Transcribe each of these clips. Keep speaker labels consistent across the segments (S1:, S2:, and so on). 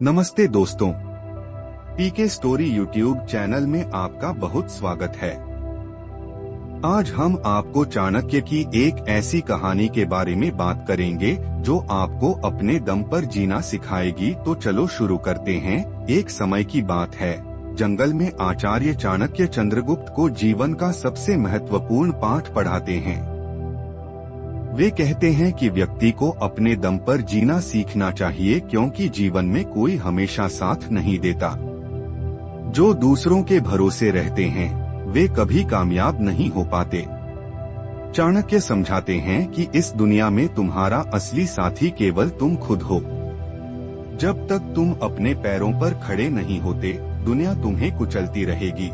S1: नमस्ते दोस्तों, पीके story YouTube channel में आपका बहुत स्वागत है। आज हम आपको चाणक्य की एक ऐसी कहानी के बारे में बात करेंगे जो आपको अपने दम पर जीना सिखाएगी। तो चलो शुरू करते हैं। एक समय की बात है, जंगल में आचार्य चाणक्य चंद्रगुप्त को जीवन का सबसे महत्वपूर्ण पाठ पढ़ाते हैं। वे कहते हैं कि व्यक्ति को अपने दम पर जीना सीखना चाहिए, क्योंकि जीवन में कोई हमेशा साथ नहीं देता। जो दूसरों के भरोसे रहते हैं वे कभी कामयाब नहीं हो पाते। चाणक्य समझाते हैं कि इस दुनिया में तुम्हारा असली साथी केवल तुम खुद हो। जब तक तुम अपने पैरों पर खड़े नहीं होते, दुनिया तुम्हें कुचलती रहेगी।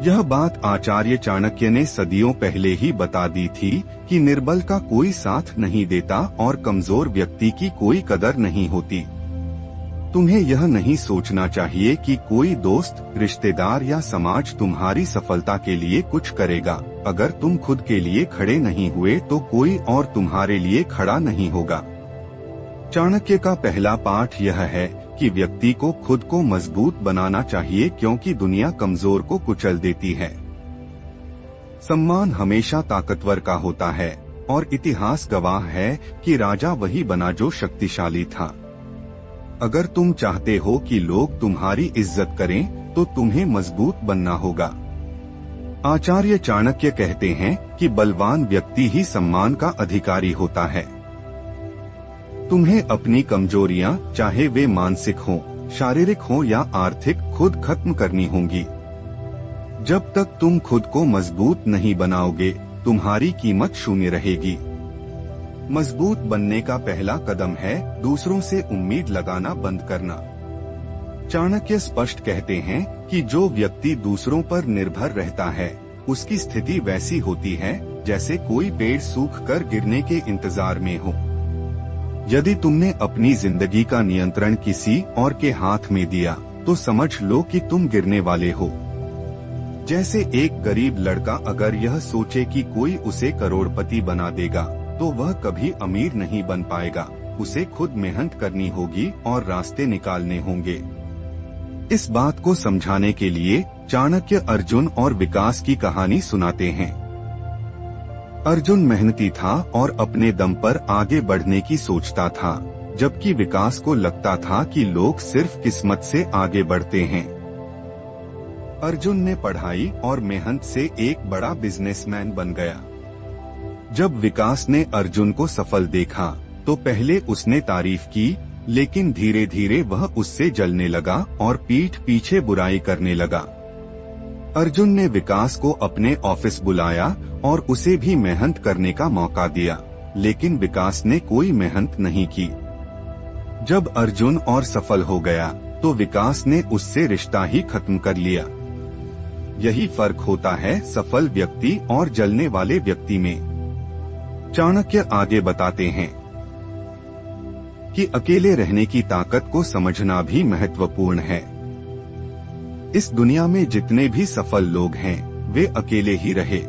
S1: यह बात आचार्य चाणक्य ने सदियों पहले ही बता दी थी कि निर्बल का कोई साथ नहीं देता और कमजोर व्यक्ति की कोई कदर नहीं होती। तुम्हें यह नहीं सोचना चाहिए कि कोई दोस्त, रिश्तेदार या समाज तुम्हारी सफलता के लिए कुछ करेगा। अगर तुम खुद के लिए खड़े नहीं हुए तो कोई और तुम्हारे लिए खड़ा नहीं होगा। चाणक्य का पहला पाठ यह है कि व्यक्ति को खुद को मजबूत बनाना चाहिए, क्योंकि दुनिया कमजोर को कुचल देती है। सम्मान हमेशा ताकतवर का होता है और इतिहास गवाह है कि राजा वही बना जो शक्तिशाली था। अगर तुम चाहते हो कि लोग तुम्हारी इज्जत करें तो तुम्हें मजबूत बनना होगा। आचार्य चाणक्य कहते हैं कि बलवान व्यक्ति ही सम्मान का अधिकारी होता है। तुम्हें अपनी कमजोरियां, चाहे वे मानसिक हों, शारीरिक हों या आर्थिक, खुद खत्म करनी होंगी। जब तक तुम खुद को मजबूत नहीं बनाओगे, तुम्हारी कीमत शून्य रहेगी। मजबूत बनने का पहला कदम है दूसरों से उम्मीद लगाना बंद करना। चाणक्य स्पष्ट कहते हैं कि जो व्यक्ति दूसरों पर निर्भर रहता है, उसकी स्थिति वैसी होती है जैसे कोई पेड़ सूख कर गिरने के इंतजार में हो। यदि तुमने अपनी जिंदगी का नियंत्रण किसी और के हाथ में दिया तो समझ लो कि तुम गिरने वाले हो। जैसे एक गरीब लड़का अगर यह सोचे कि कोई उसे करोड़पति बना देगा तो वह कभी अमीर नहीं बन पाएगा। उसे खुद मेहनत करनी होगी और रास्ते निकालने होंगे। इस बात को समझाने के लिए चाणक्य अर्जुन और विकास की कहानी सुनाते हैं। अर्जुन मेहनती था और अपने दम पर आगे बढ़ने की सोचता था, जबकि विकास को लगता था कि लोग सिर्फ किस्मत से आगे बढ़ते हैं। अर्जुन ने पढ़ाई और मेहनत से एक बड़ा बिजनेसमैन बन गया। जब विकास ने अर्जुन को सफल देखा तो पहले उसने तारीफ की, लेकिन धीरे धीरे वह उससे जलने लगा और पीठ पीछे बुराई करने लगा। अर्जुन ने विकास को अपने ऑफिस बुलाया और उसे भी मेहनत करने का मौका दिया, लेकिन विकास ने कोई मेहनत नहीं की। जब अर्जुन और सफल हो गया तो विकास ने उससे रिश्ता ही खत्म कर लिया। यही फर्क होता है सफल व्यक्ति और जलने वाले व्यक्ति में। चाणक्य आगे बताते हैं कि अकेले रहने की ताकत को समझना भी महत्वपूर्ण है। इस दुनिया में जितने भी सफल लोग हैं वे अकेले ही रहे।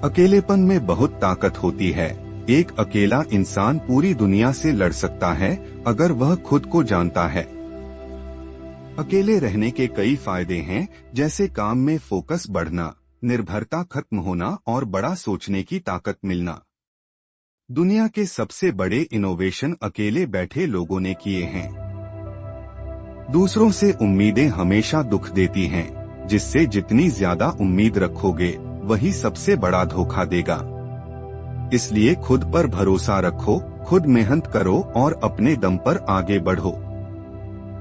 S1: अकेलेपन में बहुत ताकत होती है। एक अकेला इंसान पूरी दुनिया से लड़ सकता है अगर वह खुद को जानता है। अकेले रहने के कई फायदे हैं, जैसे काम में फोकस बढ़ना, निर्भरता खत्म होना और बड़ा सोचने की ताकत मिलना। दुनिया के सबसे बड़े इनोवेशन अकेले बैठे लोगों ने किए हैं। दूसरों से उम्मीदें हमेशा दुख देती हैं, जिससे जितनी ज्यादा उम्मीद रखोगे वही सबसे बड़ा धोखा देगा। इसलिए खुद पर भरोसा रखो, खुद मेहनत करो और अपने दम पर आगे बढ़ो।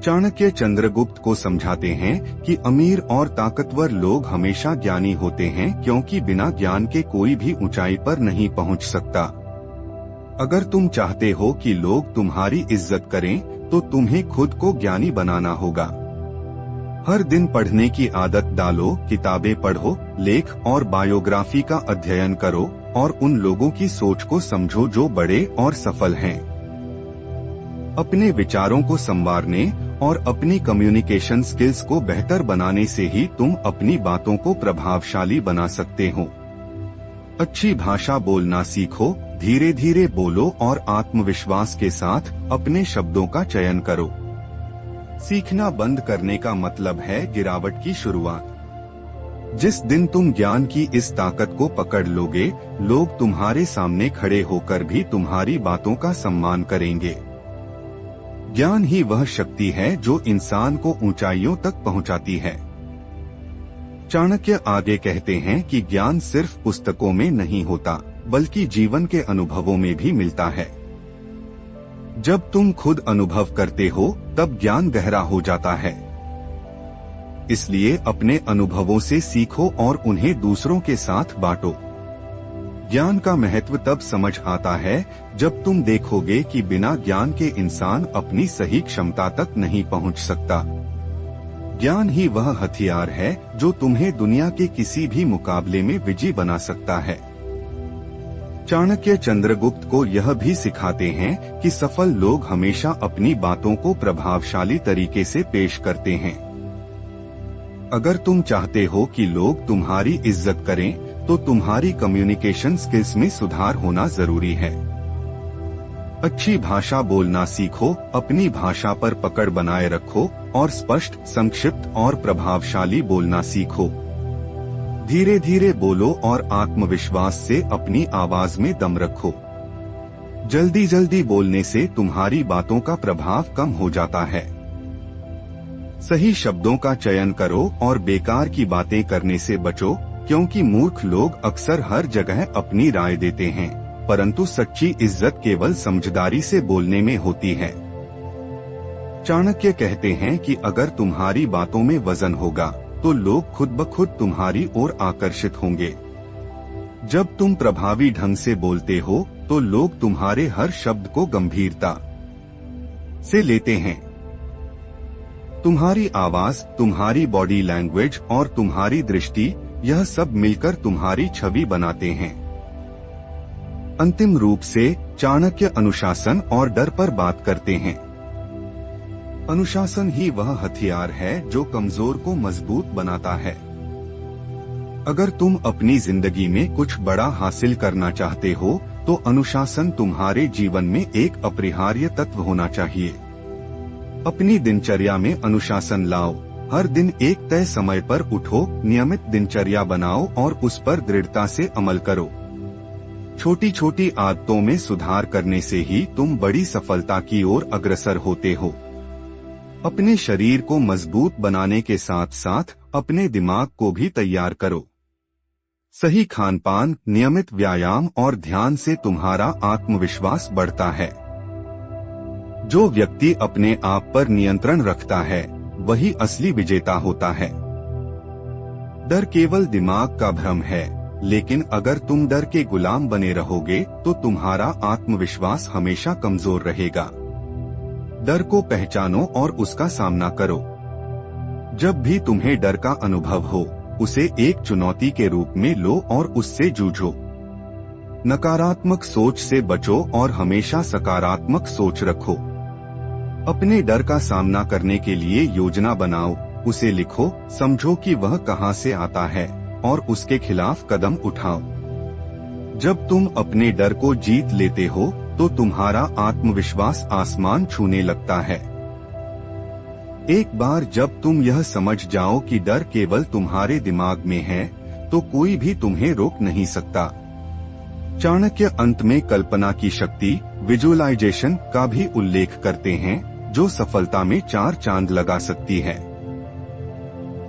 S1: चाणक्य चंद्रगुप्त को समझाते हैं कि अमीर और ताकतवर लोग हमेशा ज्ञानी होते हैं, क्योंकि बिना ज्ञान के कोई भी ऊंचाई पर नहीं पहुंच सकता। अगर तुम चाहते हो कि लोग तुम्हारी इज्जत करें तो तुम्हें खुद को ज्ञानी बनाना होगा। हर दिन पढ़ने की आदत डालो, किताबें पढ़ो, लेख और बायोग्राफी का अध्ययन करो और उन लोगों की सोच को समझो जो बड़े और सफल हैं। अपने विचारों को संवारने और अपनी कम्युनिकेशन स्किल्स को बेहतर बनाने से ही तुम अपनी बातों को प्रभावशाली बना सकते हो। अच्छी भाषा बोलना सीखो, धीरे धीरे बोलो और आत्मविश्वास के साथ अपने शब्दों का चयन करो। सीखना बंद करने का मतलब है गिरावट की शुरुआत। जिस दिन तुम ज्ञान की इस ताकत को पकड़ लोगे, लोग तुम्हारे सामने खड़े होकर भी तुम्हारी बातों का सम्मान करेंगे। ज्ञान ही वह शक्ति है जो इंसान को ऊंचाइयों तक पहुंचाती है। चाणक्य आगे कहते हैं कि ज्ञान सिर्फ पुस्तकों में नहीं होता, बल्कि जीवन के अनुभवों में भी मिलता है। जब तुम खुद अनुभव करते हो, तब ज्ञान गहरा हो जाता है। इसलिए अपने अनुभवों से सीखो और उन्हें दूसरों के साथ बांटो। ज्ञान का महत्व तब समझ आता है जब तुम देखोगे कि बिना ज्ञान के इंसान अपनी सही क्षमता तक नहीं पहुंच सकता। ज्ञान ही वह हथियार है जो तुम्हें दुनिया के किसी भी मुकाबले में विजयी बना सकता है। चाणक्य चंद्रगुप्त को यह भी सिखाते हैं कि सफल लोग हमेशा अपनी बातों को प्रभावशाली तरीके से पेश करते हैं। अगर तुम चाहते हो कि लोग तुम्हारी इज्जत करें, तो तुम्हारी कम्युनिकेशन स्किल्स में सुधार होना जरूरी है। अच्छी भाषा बोलना सीखो, अपनी भाषा पर पकड़ बनाए रखो और स्पष्ट, संक्षिप्त और प्रभावशाली बोलना सीखो। धीरे धीरे बोलो और आत्मविश्वास से अपनी आवाज में दम रखो। जल्दी जल्दी बोलने से तुम्हारी बातों का प्रभाव कम हो जाता है। सही शब्दों का चयन करो और बेकार की बातें करने से बचो, क्योंकि मूर्ख लोग अक्सर हर जगह अपनी राय देते हैं, परंतु सच्ची इज्जत केवल समझदारी से बोलने में होती है। चाणक्य कहते हैं कि अगर तुम्हारी बातों में वजन होगा, तो लोग खुद ब खुद तुम्हारी ओर आकर्षित होंगे। जब तुम प्रभावी ढंग से बोलते हो, तो लोग तुम्हारे हर शब्द को गंभीरता से लेते हैं। तुम्हारी आवाज, तुम्हारी बॉडी लैंग्वेज और तुम्हारी दृष्टि, यह सब मिलकर तुम्हारी छवि बनाते हैं। अंतिम रूप से चाणक्य अनुशासन और डर पर बात करते हैं। अनुशासन ही वह हथियार है जो कमजोर को मजबूत बनाता है। अगर तुम अपनी जिंदगी में कुछ बड़ा हासिल करना चाहते हो, तो अनुशासन तुम्हारे जीवन में एक अपरिहार्य तत्व होना चाहिए। अपनी दिनचर्या में अनुशासन लाओ। हर दिन एक तय समय पर उठो, नियमित दिनचर्या बनाओ और उस पर दृढ़ता से अमल करो। छोटी छोटी आदतों में सुधार करने से ही तुम बड़ी सफलता की ओर अग्रसर होते हो। अपने शरीर को मजबूत बनाने के साथ साथ अपने दिमाग को भी तैयार करो। सही खानपान, नियमित व्यायाम और ध्यान से तुम्हारा आत्मविश्वास बढ़ता है। जो व्यक्ति अपने आप पर नियंत्रण रखता है, वही असली विजेता होता है। डर केवल दिमाग का भ्रम है, लेकिन अगर तुम डर के गुलाम बने रहोगे, तो तुम्हारा आत्मविश्वास हमेशा कमजोर रहेगा। डर को पहचानो और उसका सामना करो। जब भी तुम्हें डर का अनुभव हो, उसे एक चुनौती के रूप में लो और उससे जूझो। नकारात्मक सोच से बचो और हमेशा सकारात्मक सोच रखो। अपने डर का सामना करने के लिए योजना बनाओ, उसे लिखो, समझो कि वह कहां से आता है और उसके खिलाफ कदम उठाओ। जब तुम अपने डर को जीत लेते हो, तो तुम्हारा आत्मविश्वास आसमान छूने लगता है। एक बार जब तुम यह समझ जाओ कि डर केवल तुम्हारे दिमाग में है, तो कोई भी तुम्हें रोक नहीं सकता। चाणक्य अंत में कल्पना की शक्ति, विजुअलाइजेशन का भी उल्लेख करते हैं, जो सफलता में 4 चांद लगा सकती है।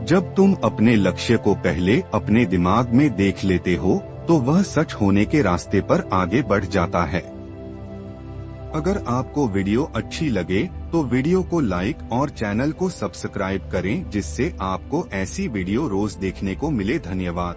S1: जब तुम अपने लक्ष्य को पहले अपने दिमाग में देख लेते हो, तो वह सच होने के रास्ते पर आगे बढ़ जाता है। अगर आपको वीडियो अच्छी लगे, तो वीडियो को लाइक और चैनल को सब्सक्राइब करें, जिससे आपको ऐसी वीडियो रोज देखने को मिले। धन्यवाद।